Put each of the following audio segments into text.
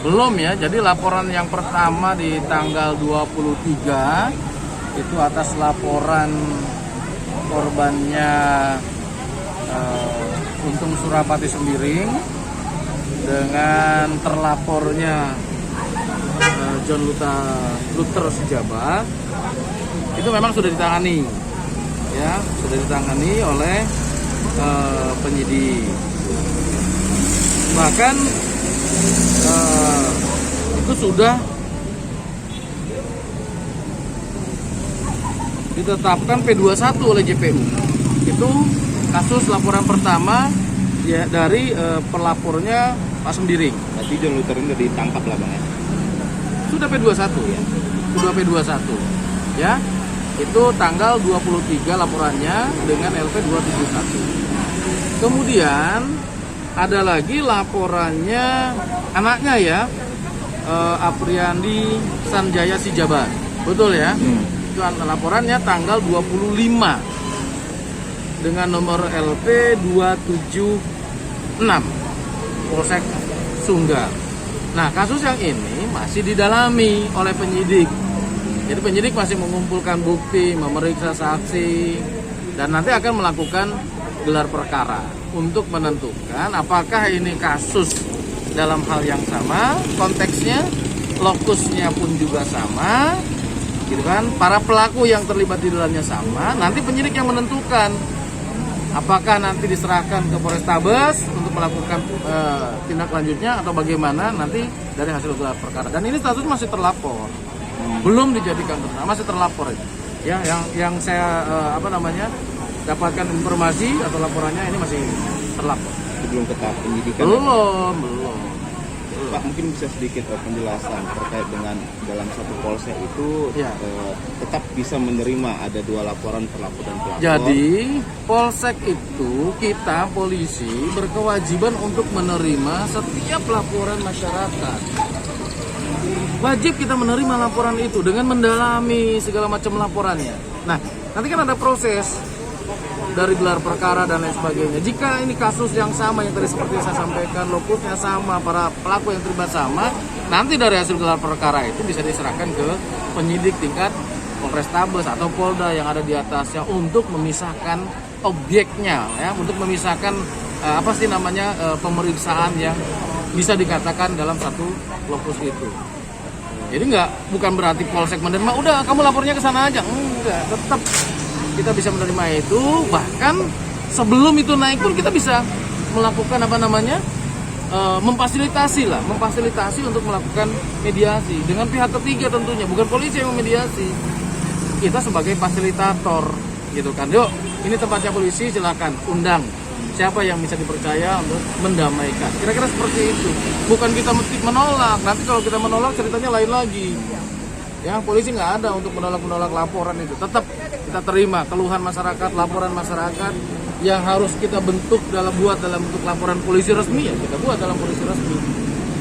Belum ya, jadi laporan yang pertama di tanggal 23 itu atas laporan korbannya Untung Surapati Sembiring dengan terlapornya John Luther Sejaba. Itu memang sudah ditangani ya, sudah ditangani oleh penyidik. Bahkan itu sudah ditetapkan P21 oleh JPU. Itu kasus laporan pertama ya, dari pelapornya Pak Sembiring. Berarti John Luther ini udah ditangkap lah Bang ya? Sudah P21 ya, sudah P21 ya. Itu tanggal 23 laporannya dengan LP 271. Kemudian ada lagi laporannya anaknya ya, Apriandi Sanjaya Sijabat, betul ya? Itu laporannya tanggal 25 dengan nomor LP 276 Polsek Sunggal. Nah, kasus yang ini masih didalami oleh penyidik. Jadi penyidik masih mengumpulkan bukti, memeriksa saksi, dan nanti akan melakukan gelar perkara untuk menentukan apakah ini kasus dalam hal yang sama, konteksnya, lokusnya pun juga sama, gitu kan? Para pelaku yang terlibat di dalamnya sama. Nanti penyidik yang menentukan apakah nanti diserahkan ke Polrestabes untuk melakukan tindak lanjutnya atau bagaimana nanti dari hasil gelar perkara. Dan ini status masih terlapor, belum dijadikan tersangka, masih terlapor ya. Yang saya dapatkan informasi atau laporannya ini masih terlapor. Belum ke tahap penyidikan. Belum. Pak, mungkin bisa sedikit penjelasan terkait dengan dalam satu polsek itu ya. Tetap bisa menerima ada dua laporan pelapor dan pelapor. Jadi polsek itu kita polisi berkewajiban untuk menerima setiap laporan masyarakat. Wajib kita menerima laporan itu dengan mendalami segala macam laporannya. Nah, nanti kan ada proses dari gelar perkara dan lain sebagainya. Jika ini kasus yang sama yang tadi seperti saya sampaikan, lokusnya sama, para pelaku yang terlibat sama, nanti dari hasil gelar perkara itu bisa diserahkan ke penyidik tingkat Polrestabes atau Polda yang ada di atasnya untuk memisahkan objeknya, ya, untuk memisahkan pemeriksaan yang bisa dikatakan dalam satu lokus itu. Jadi bukan berarti polsek menerima, udah kamu lapornya ke sana aja, enggak, tetap kita bisa menerima itu. Bahkan sebelum itu naik pun kita bisa melakukan memfasilitasi untuk melakukan mediasi dengan pihak ketiga tentunya, bukan polisi yang memediasi. Kita sebagai fasilitator gitu kan. Yuk, ini tempatnya polisi, silakan undang siapa yang bisa dipercaya untuk mendamaikan. Kira-kira seperti itu. Bukan kita menolak. Nanti kalau kita menolak ceritanya lain lagi. Ya, polisi nggak ada untuk menolak laporan itu. Tetap kita terima keluhan masyarakat, laporan masyarakat yang harus kita buat dalam bentuk laporan polisi resmi, ya kita buat dalam polisi resmi.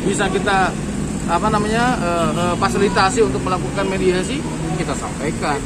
Bisa kita fasilitasi untuk melakukan mediasi, kita sampaikan.